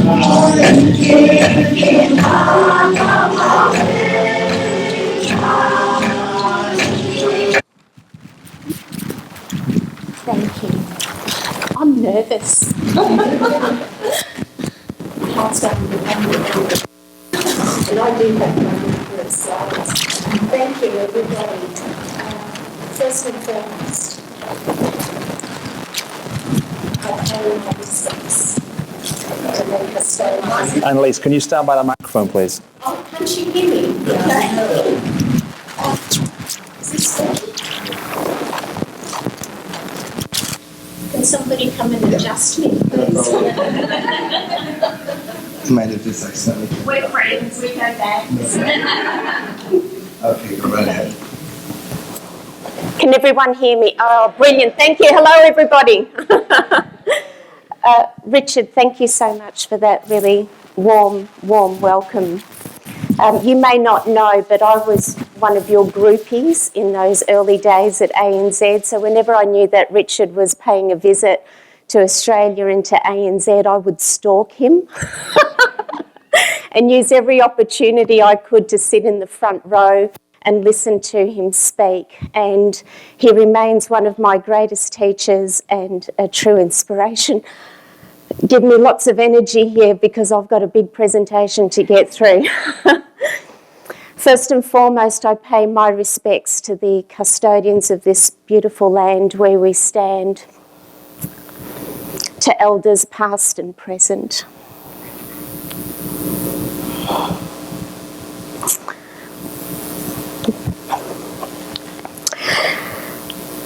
Thank you. I'm nervous. And I do have my number of slides. Thank you, everybody. First and foremost, I pay my respects to the custodians. Annalise, can you stand by the microphone, please? Oh, can't you hear me? Is this working? Can somebody come and adjust me, please? Might have just accidentally. We're friends, we go back. Okay, go right ahead. Can everyone hear me? Oh, brilliant. Thank you. Hello, everybody. Richard, thank you so much for that really warm welcome. You may not know, but I was one of your groupies in those early days at ANZ. So whenever I knew that Richard was paying a visit to Australia and to ANZ, I would stalk him and use every opportunity I could to sit in the front row and listen to him speak. And he remains one of my greatest teachers and a true inspiration. Give me lots of energy here because I've got a big presentation to get through. First and foremost, I pay my respects to the custodians of this beautiful land where we stand, to elders past and present.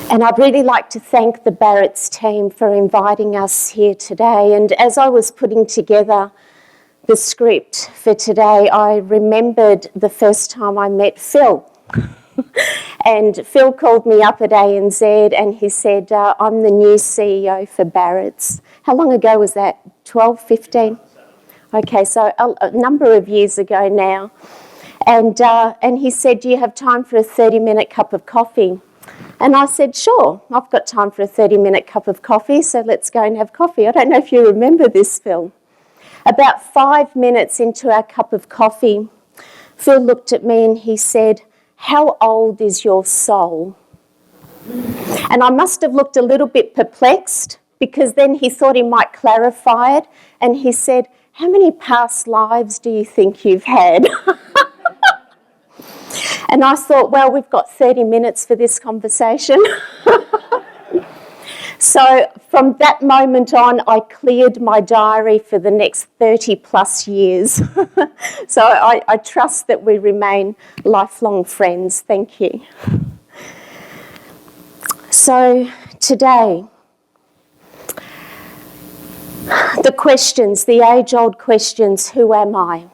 And I'd really like to thank the Barrett's team for inviting us here today. And as I was putting together the script for today, I remembered the first time I met Phil. And Phil called me up at ANZ and he said, I'm the new CEO for Barrett's. How long ago was that? 12, 15? Okay, so a number of years ago now. And he said, do you have time for a 30-minute cup of coffee? And I said, sure, I've got time for a 30-minute cup of coffee, so let's go and have coffee. I don't know if you remember this, Phil. About 5 minutes into our cup of coffee, Phil looked at me and he said, how old is your soul? And I must have looked a little bit perplexed because then he thought he might clarify it. And he said, how many past lives do you think you've had? And I thought, well, we've got 30 minutes for this conversation. So from that moment on, I cleared my diary for the next 30 plus years. So I trust that we remain lifelong friends. Thank you. So today, the questions, the age-old questions, who am I?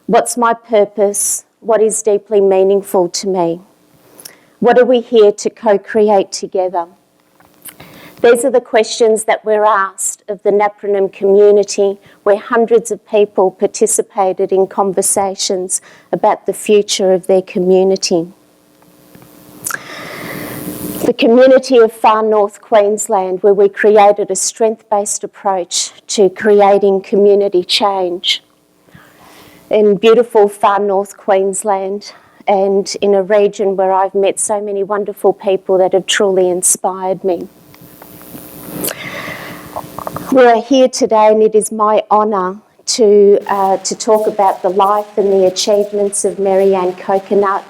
What's my purpose? What is deeply meaningful to me? What are we here to co-create together? These are the questions that were asked of the Napranum community, where hundreds of people participated in conversations about the future of their community. The community of Far North Queensland, where we created a strength-based approach to creating community change. In beautiful Far North Queensland, and in a region where I've met so many wonderful people that have truly inspired me. We are here today and it is my honour to talk about the life and the achievements of Maryann Coconut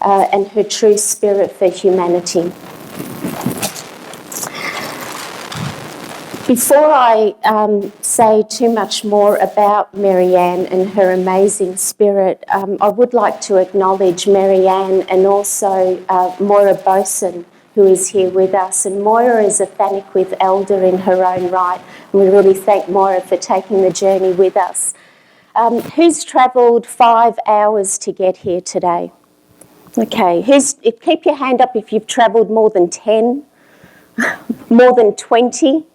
and her true spirit for humanity. Before I say too much more about Maryann and her amazing spirit, I would like to acknowledge Maryann and also Moira Boson, who is here with us. And Moira is a Thanikwith elder in her own right. And we really thank Moira for taking the journey with us. Who's travelled 5 hours to get here today? Okay, keep your hand up if you've travelled more than 10, more than 20.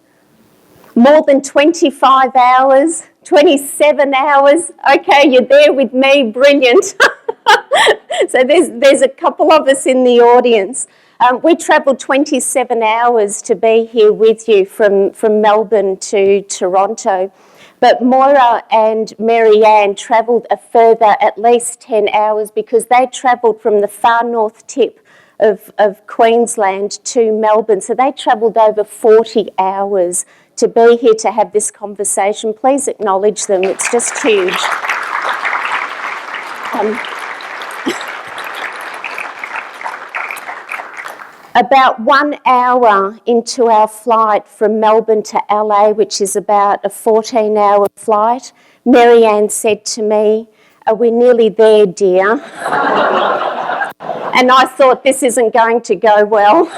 More than 25 hours, 27 hours. Okay, you're there with me, brilliant. So there's a couple of us in the audience. We travelled 27 hours to be here with you from Melbourne to Toronto. But Moira and Maryann travelled a further at least 10 hours because they travelled from the far north tip of Queensland to Melbourne. So they travelled over 40 hours to be here to have this conversation. Please acknowledge them. It's just huge. About 1 hour into our flight from Melbourne to LA, which is about a 14-hour flight, Maryann said to me, "Are we nearly there, dear?" And I thought, this isn't going to go well.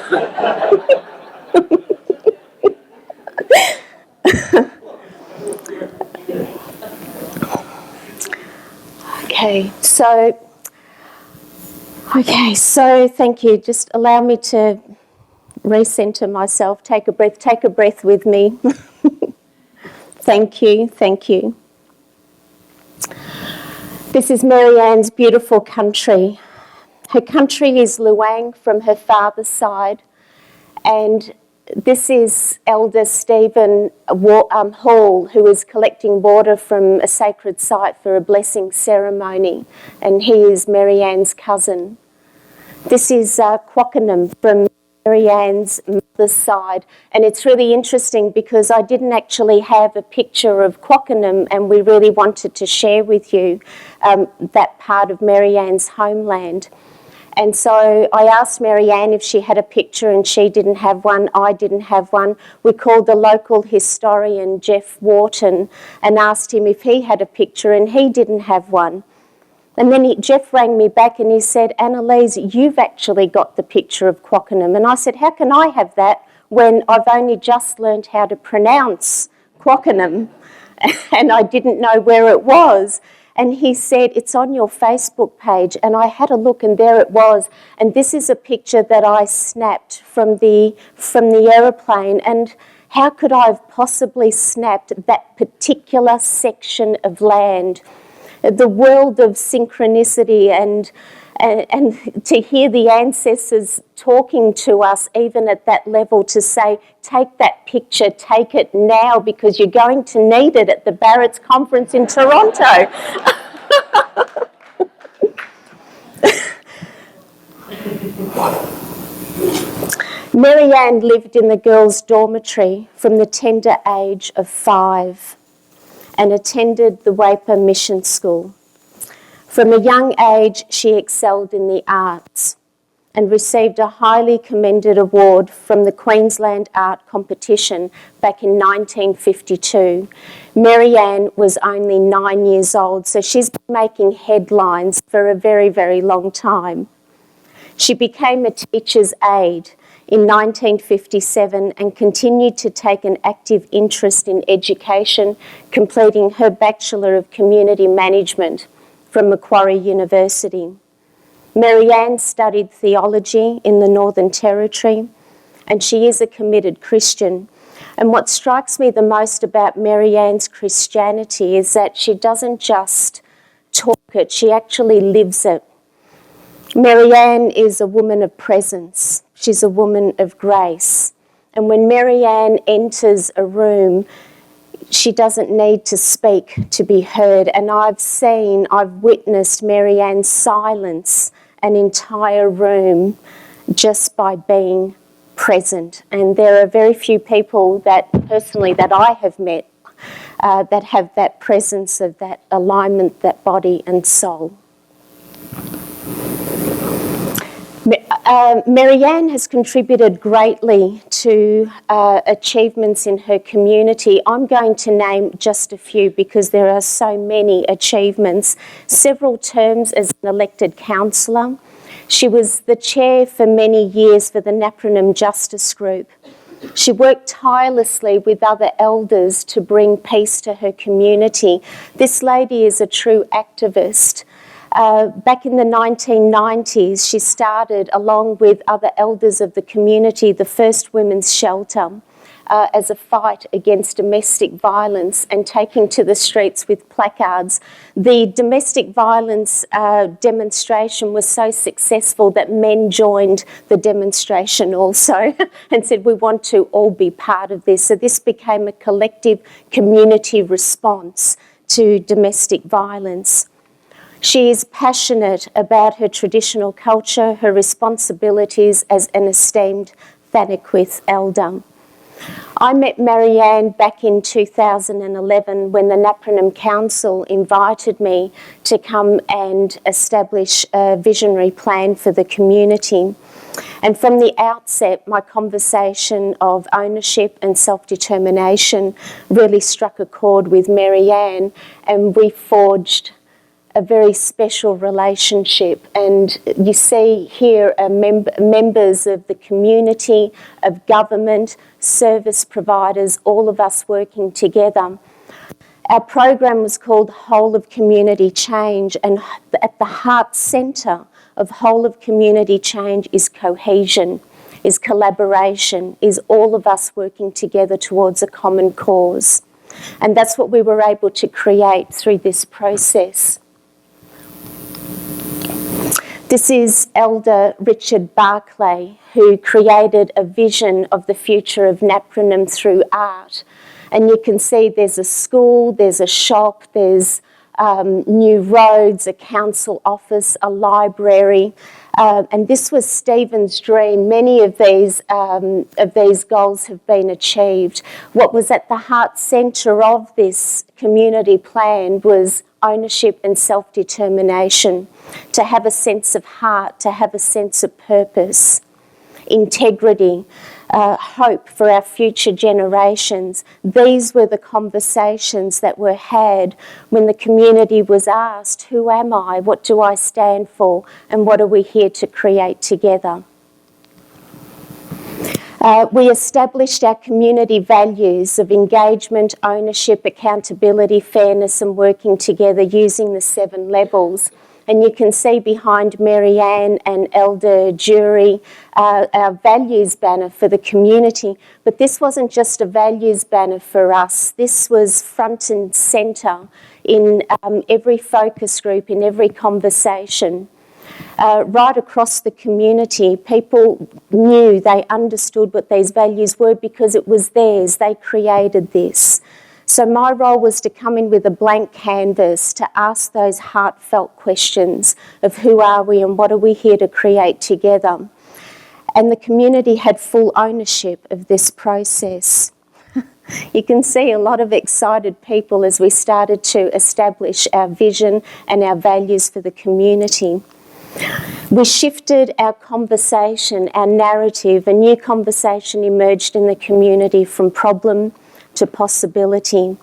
Okay, so thank you. Just allow me to recenter myself. Take a breath with me. Thank you. This is Maryann's beautiful country. Her country is Luang from her father's side, and this is Elder Stephen Hall, who is collecting water from a sacred site for a blessing ceremony, and he is Maryann's cousin. This is Quokkanum from Maryann's mother's side, and it's really interesting because I didn't actually have a picture of Quokkanum, and we really wanted to share with you that part of Maryann's homeland. And so I asked Maryann if she had a picture, and she didn't have one. I didn't have one. We called the local historian, Jeff Wharton, and asked him if he had a picture, and he didn't have one. And then Jeff rang me back and he said, "Annalise, you've actually got the picture of Quokkanum." And I said, "How can I have that when I've only just learned how to pronounce Quokkanum and I didn't know where it was?" And he said, "It's on your Facebook page." And I had a look, and there it was. And this is a picture that I snapped from the aeroplane. And how could I have possibly snapped that particular section of land? The world of synchronicity and to hear the ancestors talking to us even at that level to say, take that picture, take it now because you're going to need it at the Barrett's conference in Toronto. Maryann lived in the girls' dormitory from the tender age of 5 and attended the Waipa Mission School. From a young age, she excelled in the arts and received a highly commended award from the Queensland Art Competition back in 1952. Maryann was only 9 years old, so she's been making headlines for a very, very long time. She became a teacher's aide in 1957 and continued to take an active interest in education, completing her Bachelor of Community Management from Macquarie University. Maryann studied theology in the Northern Territory, and she is a committed Christian. And what strikes me the most about Maryann's Christianity is that she doesn't just talk it, she actually lives it. Maryann is a woman of presence. She's a woman of grace. And when Maryann enters a room, she doesn't need to speak to be heard. And I've witnessed Maryann silence an entire room just by being present. And there are very few people that personally that I have met that have that presence of that alignment, that body and soul. Maryann has contributed greatly to achievements in her community. I'm going to name just a few because there are so many achievements. Several terms as an elected councillor. She was the chair for many years for the Napranum Justice Group. She worked tirelessly with other elders to bring peace to her community. This lady is a true activist. Back in the 1990s, she started, along with other elders of the community, the first women's shelter as a fight against domestic violence and taking to the streets with placards. The domestic violence demonstration was so successful that men joined the demonstration also and said, we want to all be part of this. So this became a collective community response to domestic violence. She is passionate about her traditional culture, her responsibilities as an esteemed Thanakwith elder. I met Maryann back in 2011 when the Napranum Council invited me to come and establish a visionary plan for the community. And from the outset, my conversation of ownership and self-determination really struck a chord with Maryann, and we forged a very special relationship. And you see here are members of the community, of government, service providers, all of us working together. Our program was called Whole of Community Change, and at the heart centre of Whole of Community Change is cohesion, is collaboration, is all of us working together towards a common cause. And that's what we were able to create through this process. This is Elder Richard Barclay, who created a vision of the future of Napranum through art. And you can see there's a school, there's a shop, there's new roads, a council office, a library. And this was Stephen's dream. Many of these goals have been achieved. What was at the heart centre of this community plan was ownership and self-determination, to have a sense of heart, to have a sense of purpose, integrity, hope for our future generations. These were the conversations that were had when the community was asked, who am I, what do I stand for, and what are we here to create together? We established our community values of engagement, ownership, accountability, fairness, and working together using the 7 levels. And you can see behind Maryann and Elder Jury our values banner for the community. But this wasn't just a values banner for us. This was front and centre in every focus group, in every conversation. Right across the community, people knew, they understood what these values were because it was theirs. They created this. So my role was to come in with a blank canvas to ask those heartfelt questions of who are we and what are we here to create together. And the community had full ownership of this process. You can see a lot of excited people as we started to establish our vision and our values for the community. We shifted our conversation, our narrative. A new conversation emerged in the community from problem to possibility.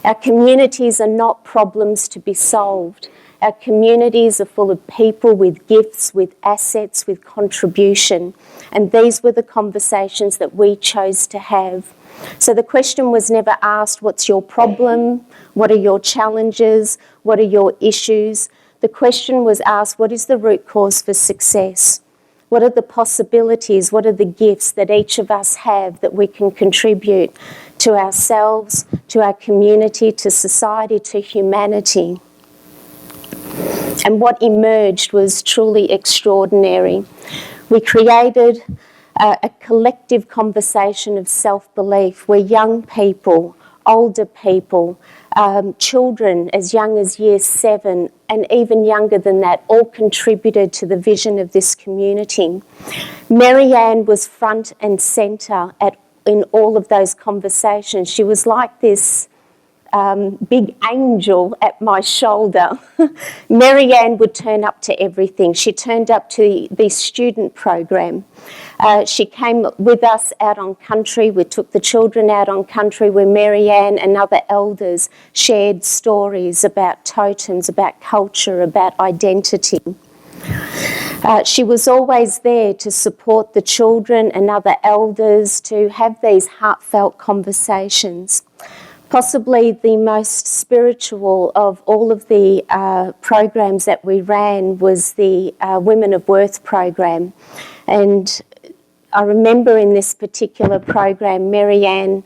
Our communities are not problems to be solved. Our communities are full of people with gifts, with assets, with contribution. And these were the conversations that we chose to have. So the question was never asked, what's your problem? What are your challenges? What are your issues? The question was asked, what is the root cause for success? What are the possibilities? What are the gifts that each of us have that we can contribute to ourselves, to our community, to society, to humanity? And what emerged was truly extraordinary. We created a collective conversation of self-belief where young people, older people, children as young as year 7 and even younger than that all contributed to the vision of this community. Maryann was front and centre in all of those conversations. She was like this big angel at my shoulder. Maryann would turn up to everything. She turned up to the student program. She came with us out on country. We took the children out on country where Maryann and other elders shared stories about totems, about culture, about identity. She was always there to support the children and other elders to have these heartfelt conversations. Possibly the most spiritual of all of the programs that we ran was the Women of Worth program. And I remember in this particular program, Maryann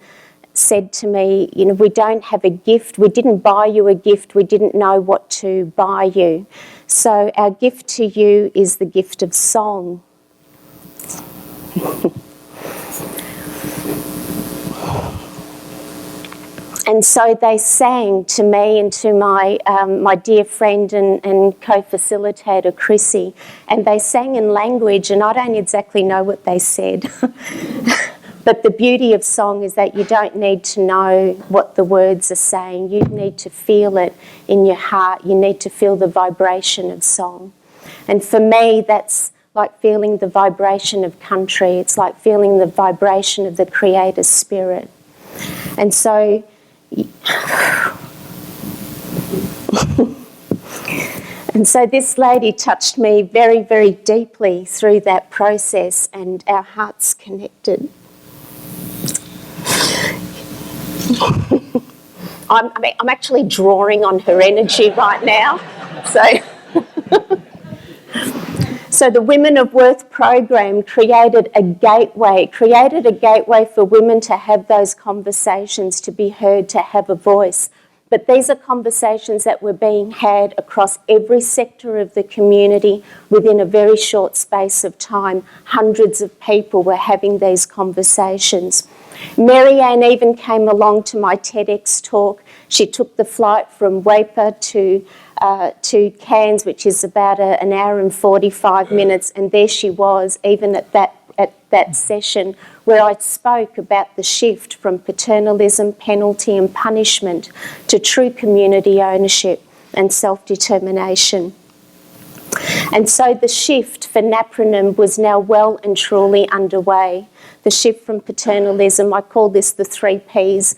said to me, you know, we don't have a gift. We didn't buy you a gift. We didn't know what to buy you. So our gift to you is the gift of song. And so they sang to me and to my dear friend and co-facilitator, Chrissy, and they sang in language, and I don't exactly know what they said. But the beauty of song is that you don't need to know what the words are saying. You need to feel it in your heart. You need to feel the vibration of song. And for me, that's like feeling the vibration of country. It's like feeling the vibration of the Creator Spirit. And so... And so this lady touched me very, very deeply through that process, and our hearts connected. I'm actually drawing on her energy right now. So the Women of Worth program created a gateway for women to have those conversations, to be heard, to have a voice. But these are conversations that were being had across every sector of the community within a very short space of time. Hundreds of people were having these conversations. Maryann even came along to my TEDx talk. She took the flight from Waipa to Cairns, which is about an hour and 45 minutes, and there she was, even at that session where I spoke about the shift from paternalism, penalty and punishment to true community ownership and self-determination. And so the shift for Napranum was now well and truly underway. The shift from paternalism, I call this the 3 Ps,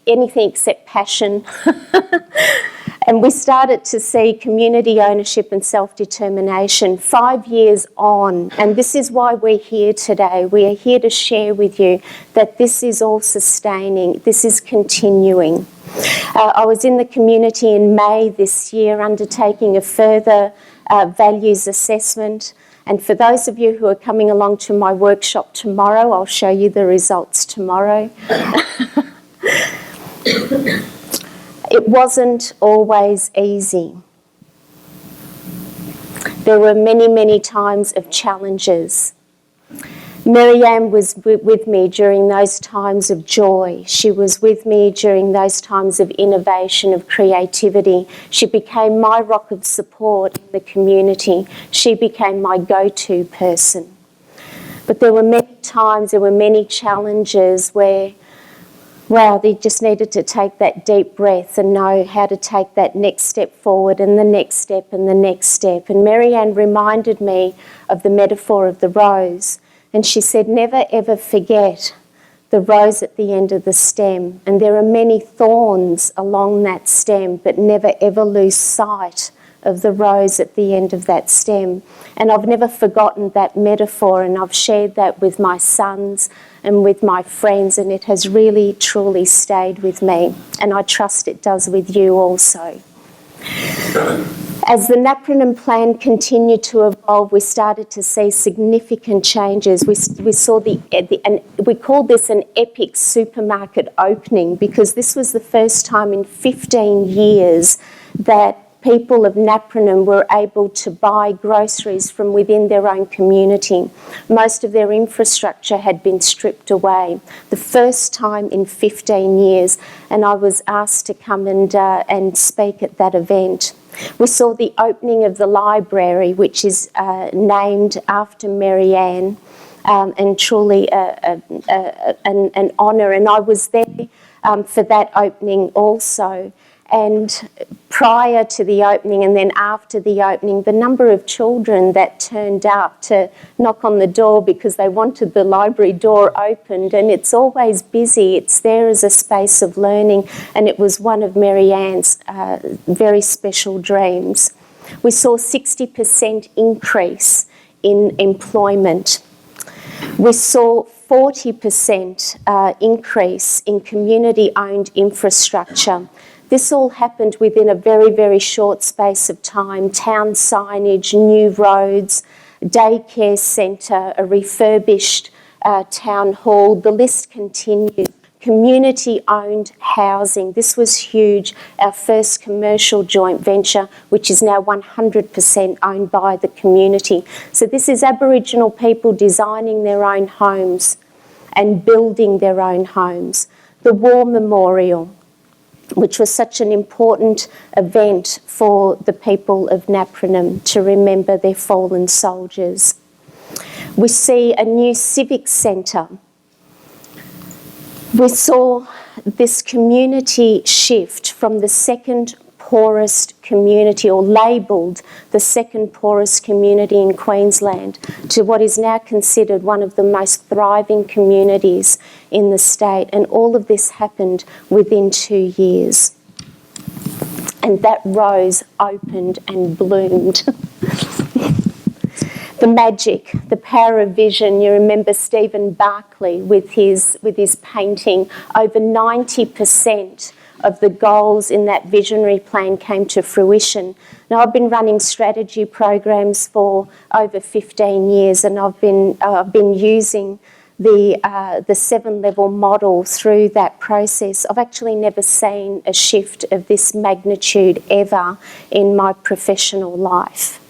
anything except passion. And we started to see community ownership and self-determination 5 years on. And this is why we're here today. We are here to share with you that this is all sustaining, this is continuing. I was in the community in May this year undertaking a further values assessment. And for those of you who are coming along to my workshop tomorrow, I'll show you the results tomorrow. It wasn't always easy. There were many, many times of challenges. Maryann was with me during those times of joy. She was with me during those times of innovation, of creativity. She became my rock of support in the community. She became my go-to person. But there were many times, there were many challenges where, wow, they just needed to take that deep breath and know how to take that next step forward and the next step and the next step. And Maryann reminded me of the metaphor of the rose. And she said, never ever forget the rose at the end of the stem. And there are many thorns along that stem, but never ever lose sight of the rose at the end of that stem. And I've never forgotten that metaphor, and I've shared that with my sons and with my friends, and it has really, truly stayed with me. And I trust it does with you also. As the Napranum plan continued to evolve, we started to see significant changes. We saw and we called this an epic supermarket opening, because this was the first time in 15 years that people of Napranum were able to buy groceries from within their own community. Most of their infrastructure had been stripped away. The first time in 15 years, and I was asked to come and speak at that event. We saw the opening of the library, which is named after Maryann, and truly an honour. And I was there for that opening also. And prior to the opening and then after the opening, the number of children that turned up to knock on the door because they wanted the library door opened, and it's always busy. It's there as a space of learning, and it was one of Maryann's very special dreams. We saw 60% increase in employment. We saw 40% increase in community-owned infrastructure. This all happened within a very, very short space of time. Town signage, new roads, daycare centre, a refurbished town hall. The list continues. Community-owned housing. This was huge. Our first commercial joint venture, which is now 100% owned by the community. So this is Aboriginal people designing their own homes and building their own homes. The War Memorial, which was such an important event for the people of Napranum to remember their fallen soldiers. We see a new civic centre. We saw this community shift from the second poorest community, or labelled the second poorest community in Queensland, to what is now considered one of the most thriving communities in the state. And all of this happened within 2 years. And that rose opened and bloomed. The magic, the power of vision. You remember Stephen Barclay with his painting. Over 90% of the goals in that visionary plan came to fruition. Now, I've been running strategy programs for over 15 years, and I've been using the 7-level model through that process. I've actually never seen a shift of this magnitude ever in my professional life.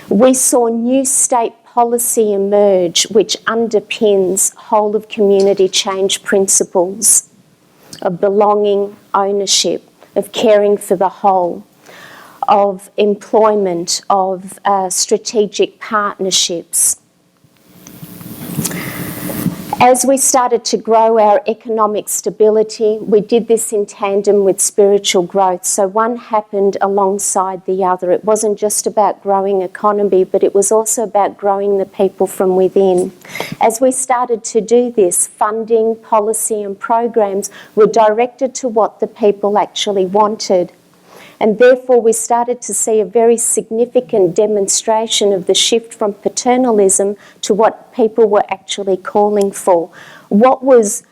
We saw new state policy emerge which underpins whole of community change principles of belonging, ownership, of caring for the whole, of employment, of strategic partnerships. As we started to grow our economic stability, we did this in tandem with spiritual growth. So one happened alongside the other. It wasn't just about growing economy, but it was also about growing the people from within. As we started to do this, funding, policy and programs were directed to what the people actually wanted. And therefore, we started to see a very significant demonstration of the shift from paternalism to what people were actually calling for. What was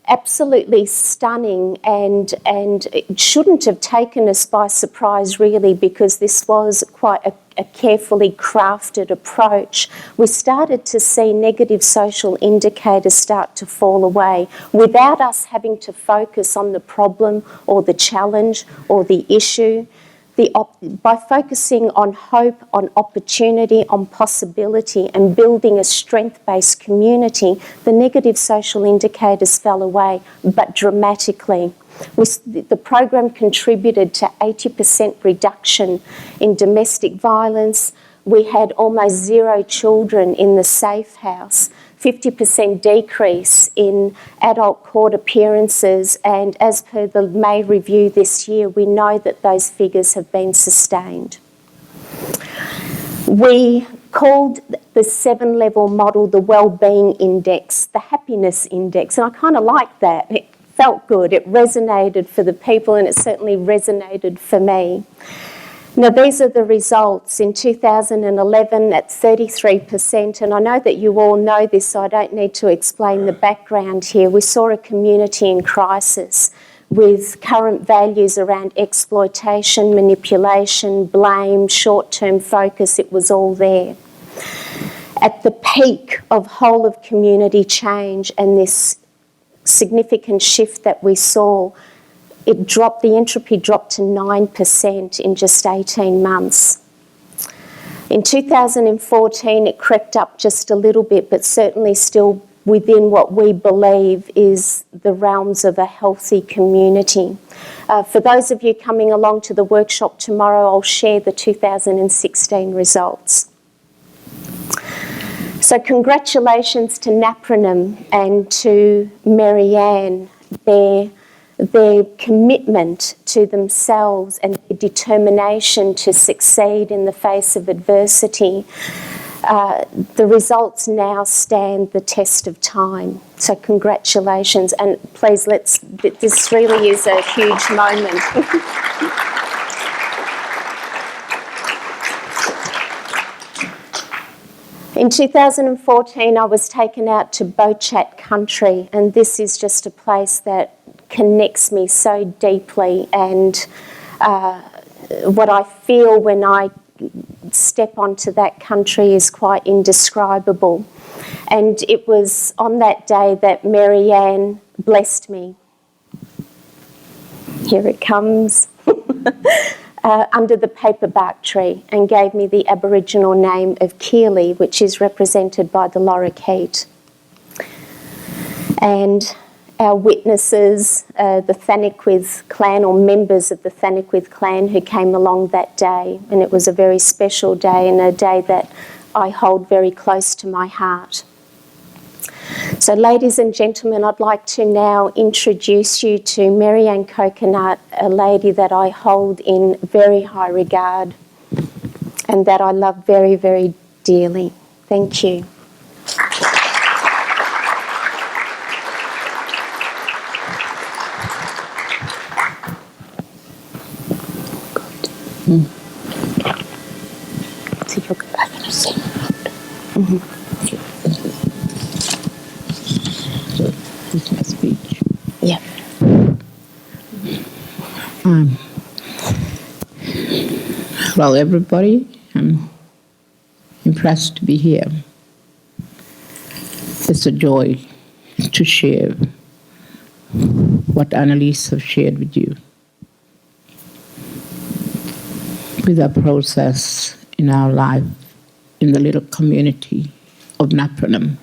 absolutely stunning and it shouldn't have taken us by surprise really, because this was quite a carefully crafted approach. We started to see negative social indicators start to fall away without us having to focus on the problem or the challenge or the issue. By focusing on hope, on opportunity, on possibility and building a strength-based community, the negative social indicators fell away, but dramatically. The program contributed to 80% reduction in domestic violence. We had almost 0 children in the safe house, 50% decrease in adult court appearances, and as per the May review this year, we know that those figures have been sustained. We called the 7-level model the Wellbeing Index, the Happiness Index, and I kind of like that. It felt good, it resonated for the people, and it certainly resonated for me. Now, these are the results. In 2011, at 33%, and I know that you all know this, so I don't need to explain the background here. We saw a community in crisis with current values around exploitation, manipulation, blame, short-term focus. It was all there. At the peak of whole of community change and this significant shift that we saw, the entropy dropped to 9% in just 18 months. In 2014, it crept up just a little bit, but certainly still within what we believe is the realms of a healthy community. For those of you coming along to the workshop tomorrow, I'll share the 2016 results. So congratulations to Napranum and to Maryann, their commitment to themselves and their determination to succeed in the face of adversity. The results now stand the test of time. So congratulations, and please this really is a huge moment. In 2014, I was taken out to Bochat country, and this is just a place that connects me so deeply, and what I feel when I step onto that country is quite indescribable. And it was on that day that Maryann blessed me. Here it comes. Under the paperbark tree, and gave me the Aboriginal name of Keely, which is represented by the lorikeet. And our witnesses, the Thanakwith clan, or members of the Thanakwith clan who came along that day, and it was a very special day and a day that I hold very close to my heart. So ladies and gentlemen, I'd like to now introduce you to Maryann Coconut, a lady that I hold in very high regard and that I love very, very dearly. Thank you. This is my speech. Yeah. Well, everybody, I'm impressed to be here. It's a joy to share what Annalise has shared with you. With our process in our life in the little community of Maryann,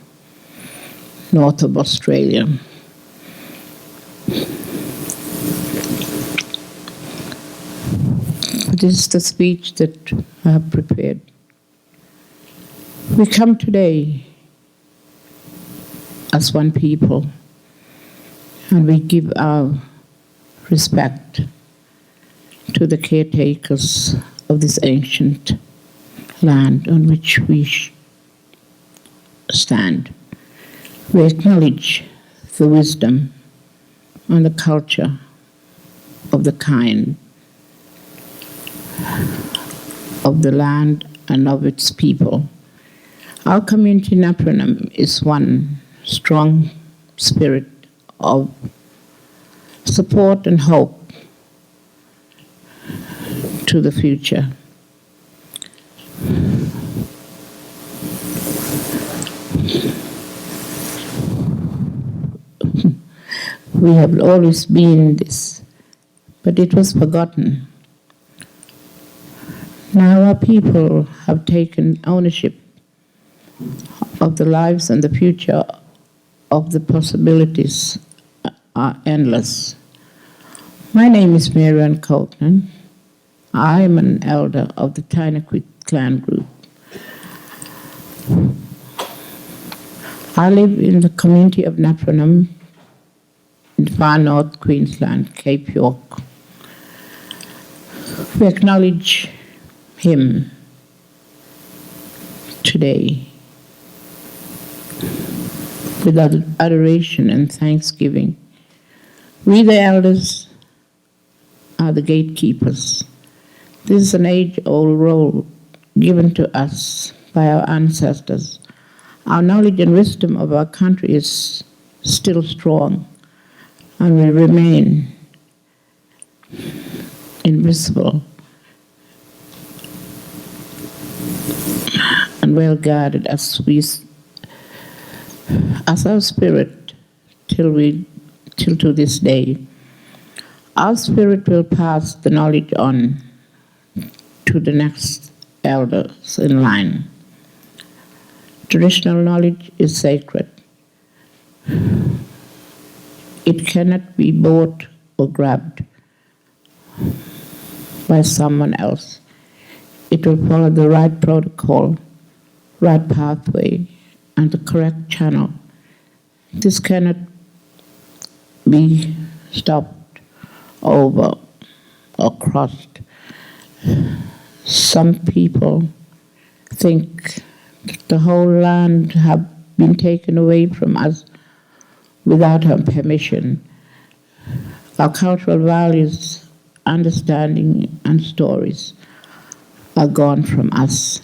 north of Australia. This is the speech that I have prepared. We come today as one people, and we give our respect to the caretakers of this ancient land on which we stand. We acknowledge the wisdom and the culture of the kind of the land and of its people. Our community in Maryann is one strong spirit of support and hope to the future. We have always been this, but it was forgotten. Now our people have taken ownership of the lives and the future of the possibilities are endless. My name is Maryann Copeland. I am an elder of the Thanakwith clan group. I live in the community of Maryann in far north Queensland, Cape York. We acknowledge him today with adoration and thanksgiving. We, the elders, are the gatekeepers. This is an age-old role given to us by our ancestors. Our knowledge and wisdom of our country is still strong and will remain invisible and well guarded as our spirit till to this day. Our spirit will pass the knowledge on to the next elders in line. Traditional knowledge is sacred. It cannot be bought or grabbed by someone else. It will follow the right protocol, right pathway, and the correct channel. This cannot be stopped over or crossed. Some people think that the whole land have been taken away from us without our permission. Our cultural values, understanding, and stories are gone from us.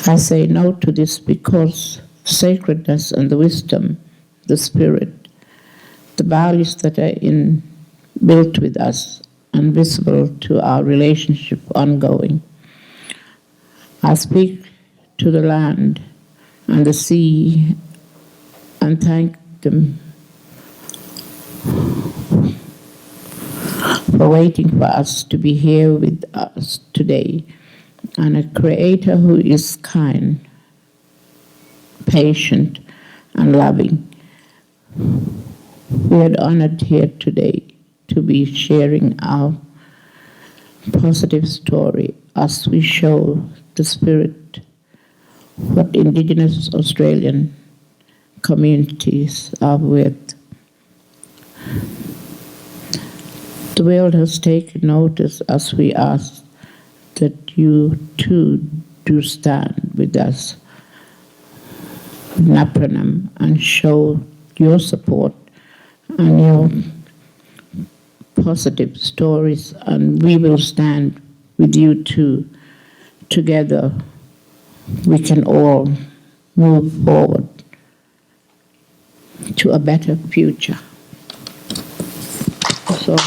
I say no to this because sacredness and the wisdom, the spirit, the values that are built with us and visible to our relationship ongoing. I speak to the land and the sea and thank them for waiting for us to be here with us today, and a creator who is kind, patient, and loving. We are honored here today to be sharing our positive story as we show the spirit what Indigenous Australian communities are with. The world has taken notice as we ask that you too do stand with us in Napranam and show your support and your positive stories, and we will stand with you too. Together we can all move forward to a better future. So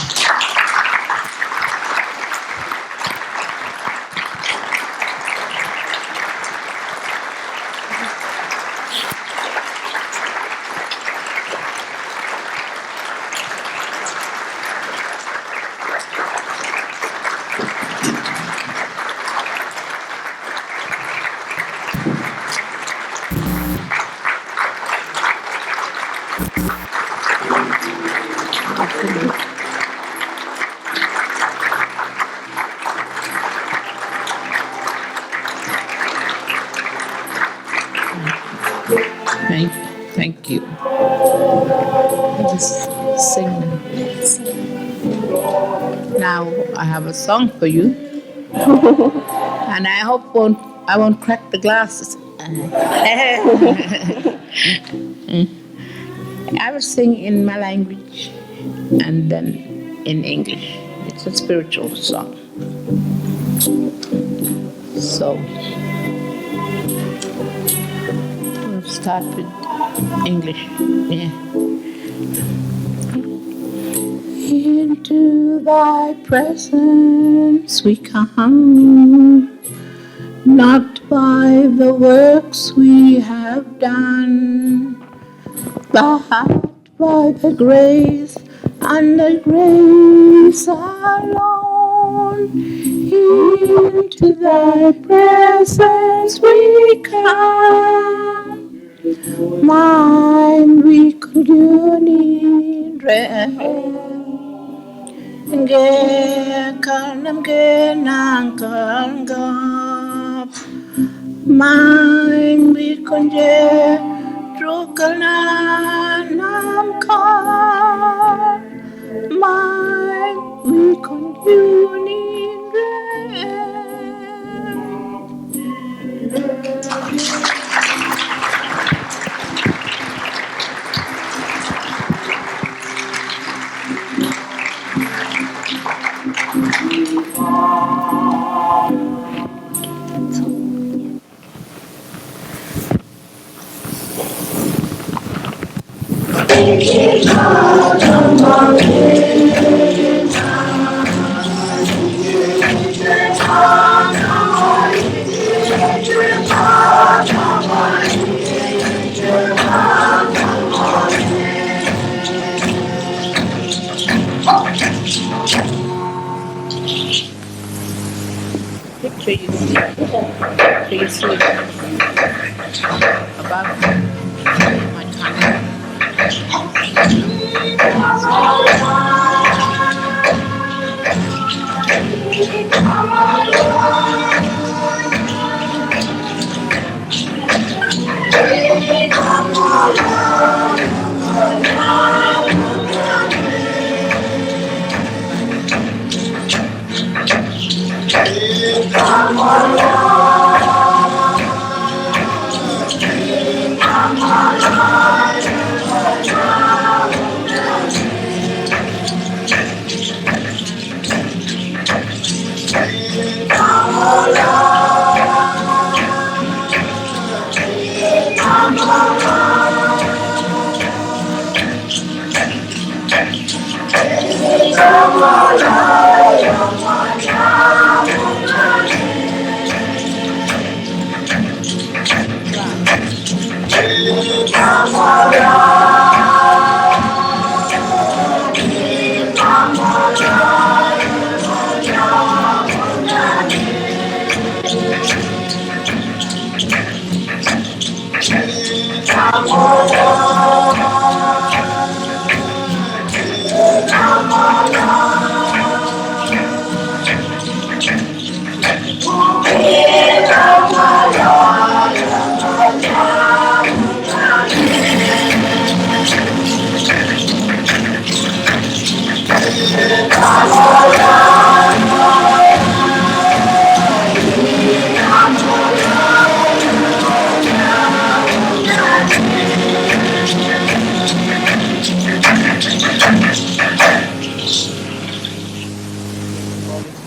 thank you. Just sing. Now I have a song for you, and I hope I won't crack the glasses. I will sing in my language and then in English. It's a spiritual song. So we'll start with English. Yeah. Into thy presence we come, not by the works we have done, but by the grace and the grace alone. Into thy presence we come, mind we could unite. Kanam ge nangangap, mind we kunje trukana namkar, mind we picture you see above my camera.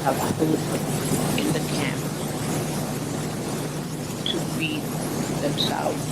Have food in the camp to feed themselves.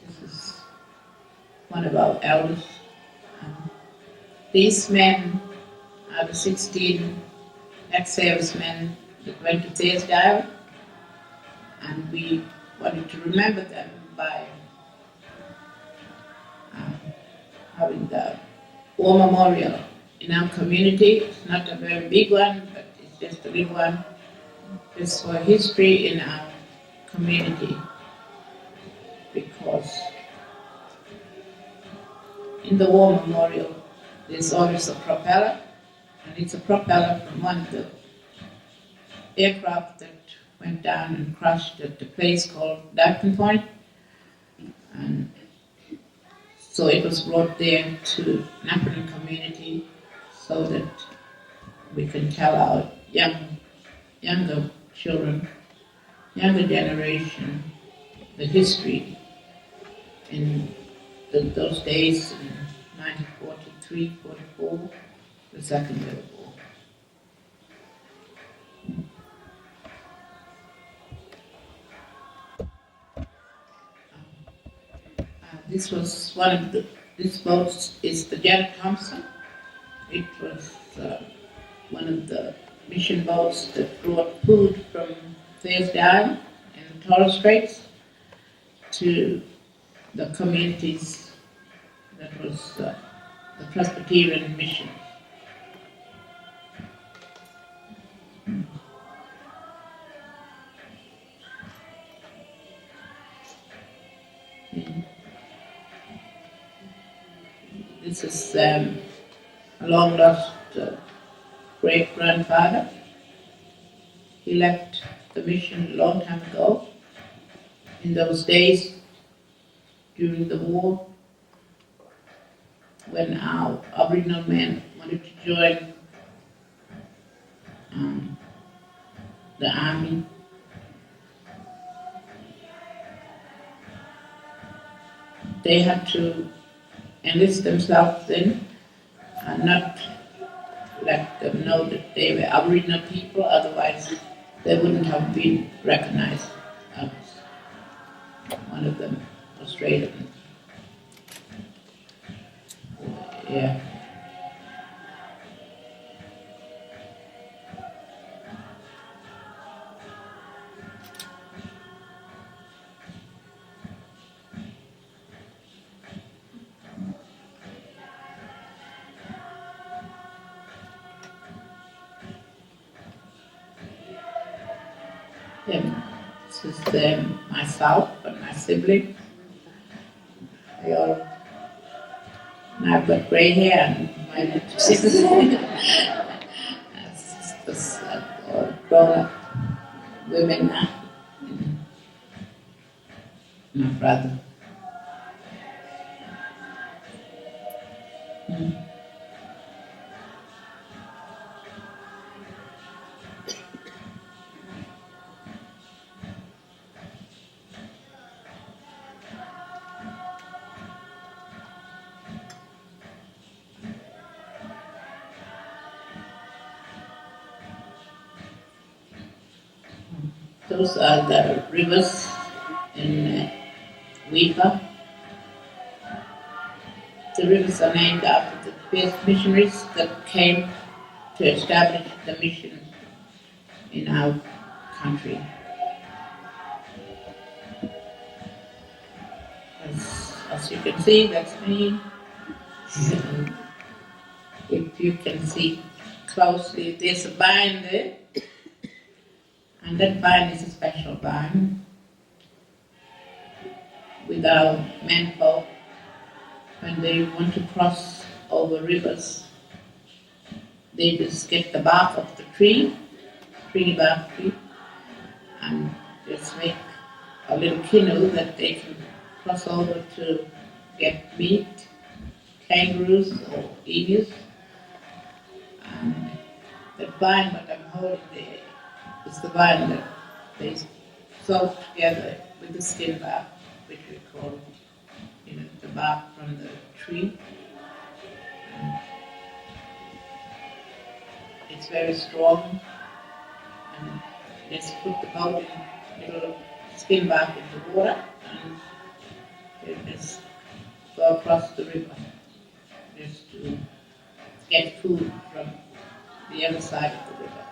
This is one of our elders. These men are the 16 ex-servicemen that went to Thursday, and we wanted to remember them by having the war memorial in our community. It's not a very big one, but it's just a little one. It's for history in our community, because in the war memorial there's always a propeller, and it's a propeller from one of the aircraft that went down and crashed at the place called Darton Point. And so it was brought there to an African community so that we can tell our younger children, younger generation, the history in those days in 1943, 44, the Second World War. This was one of this boat is the Janet Thompson. It was one of the mission boats that brought food from Thursday Island in the Torres Straits to the communities that was the Presbyterian mission. This is a long lost great-grandfather. He left the mission a long time ago. In those days, during the war, when our Aboriginal men wanted to join the army, they had to enlist themselves in and not let them know that they were Aboriginal people, otherwise they wouldn't have been recognized as one of them, Australian. Yeah. This is myself and my sibling. They all, and I've got grey hair and my sisters are all grown up women now. My brother. Those are the rivers in Weipa. The rivers are named after the first missionaries that came to establish the mission in our country. As you can see, that's me. And if you can see closely, there's a vine there, and that vine is a special vine. With our menfolk, when they want to cross over rivers, they just get the bark of the tree, bark tree, and just make a little canoe that they can cross over to get meat, kangaroos or emus. And the vine that I'm holding there is the vine that they sew together with the skin bark, which we call, the bark from the tree. And it's very strong, and let's put the boat in little skin bark in the water, and they just go across the river just to get food from the other side of the river.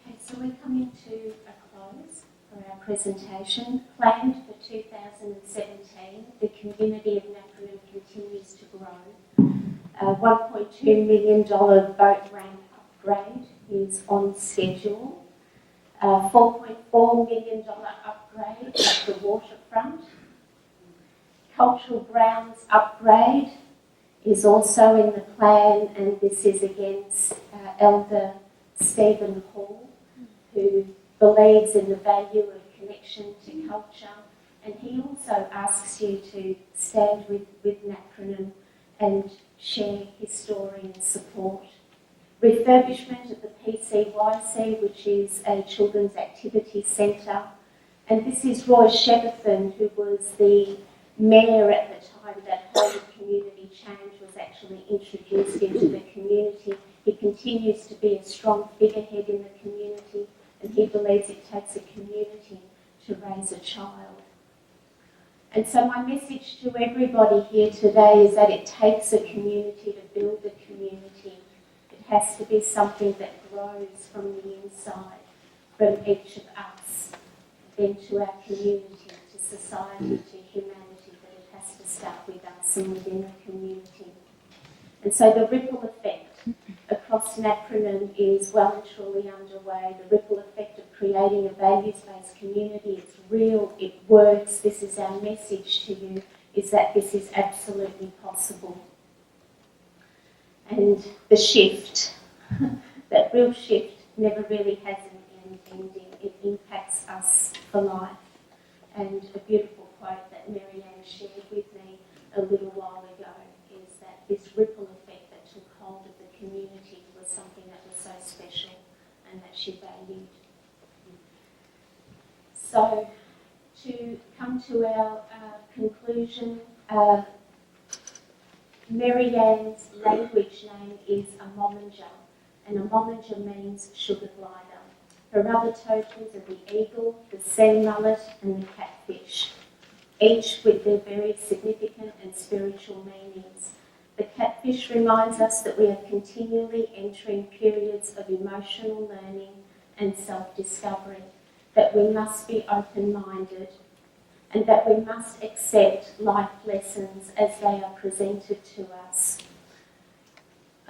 Okay, so we're coming to a close for our presentation. Planned for 2017, the community of Macquarie continues to grow. A $1.2 million boat ramp upgrade is on schedule. A $4.4 million upgrade at the waterfront. Cultural grounds upgrade is also in the plan, and this is against Elder Stephen Hall, who believes in the value of connection to culture, and he also asks you to stand with Macronym and share his story and support. Refurbishment of the PCYC, which is a children's activity centre, and this is Roy Shepperton, who was the mayor at the time that whole community change was actually introduced into the community. He continues to be a strong figurehead in the community, and he believes it takes a community to raise a child. And so my message to everybody here today is that it takes a community to build a community. It has to be something that grows from the inside, from each of us, then to our community, to society, to humanity, but it has to start with us and within the community. And so the ripple effect across Macronym is well and truly underway. The ripple effect of creating a values-based community, it's real, it works. This is our message to you, is that this is absolutely possible. And the shift, that real shift never really has an ending. It impacts us for life. And a beautiful quote that Maryann shared with me a little while ago is that this ripple effect that took hold of the community was something that was so special. conclusion, Maryann's language name is a Mominger, and a Mominger means sugar glider. Her other tokens are the eagle, the sea mullet, and the catfish, each with their very significant and spiritual meanings. The catfish reminds us that we are continually entering periods of emotional learning and self-discovery, that we must be open-minded, and that we must accept life lessons as they are presented to us.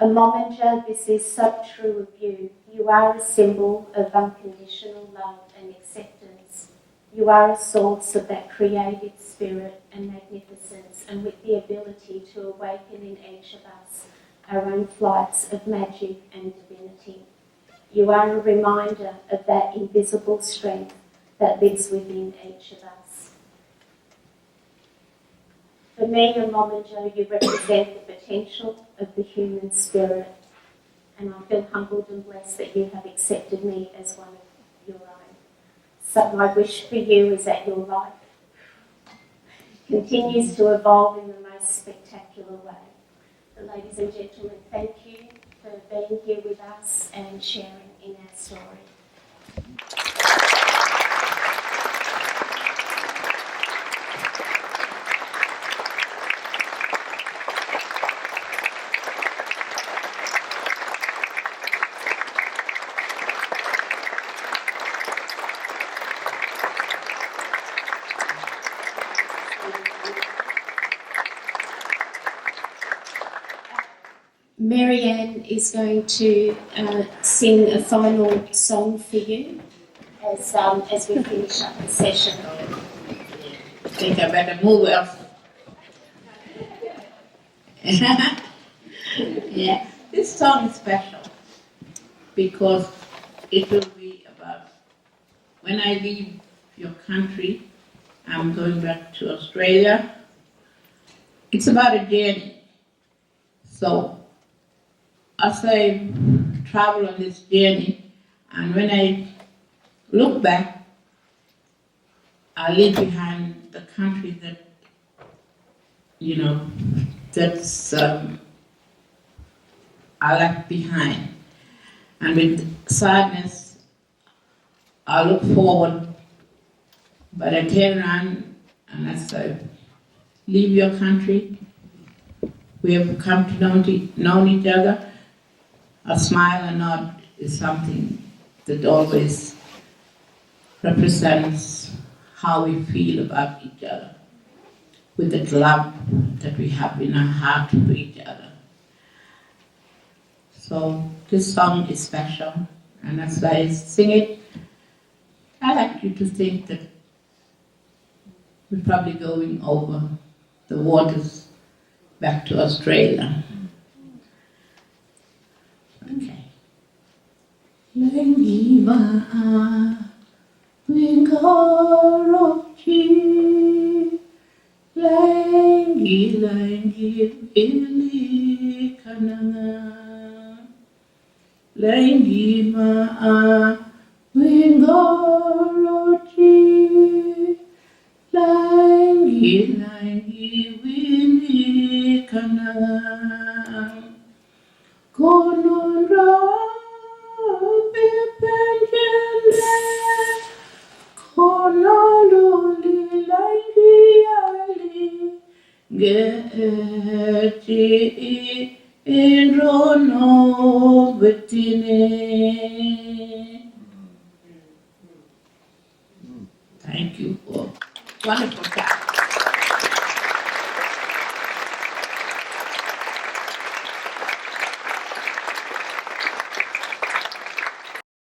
Mominger, this is so true of you. You are a symbol of unconditional love and acceptance. You are a source of that creative spirit and magnificence, and with the ability to awaken in each of us our own flights of magic and divinity. You are a reminder of that invisible strength that lives within each of us. For me, a Mominger, you represent the potential of the human spirit, and I feel humbled and blessed that you have accepted me as one of your own. So my wish for you is that your life continues to evolve in the most spectacular way. So ladies and gentlemen, thank you for being here with us and sharing in our story. Maryann is going to sing a final song for you as we finish up the session. I think I better move off. Yeah, this song is special because it will be about when I leave your country, I'm going back to Australia. It's about a journey. So as I travel on this journey, and when I look back, I leave behind the country that, that's I left behind. And with sadness, I look forward, but I turn around and I say, leave your country. We have come to know each other. A smile and nod is something that always represents how we feel about each other, with the love that we have in our heart for each other. So this song is special, and as I sing it, I like you to think that we're probably going over the waters back to Australia. Okay. Lengiva Wingorochi Lengi Vili Kananga Lengiva Wingorochi Lengi Vili Kananga Konora Bepenjele Konoluli Langiali Geti Inrono Betine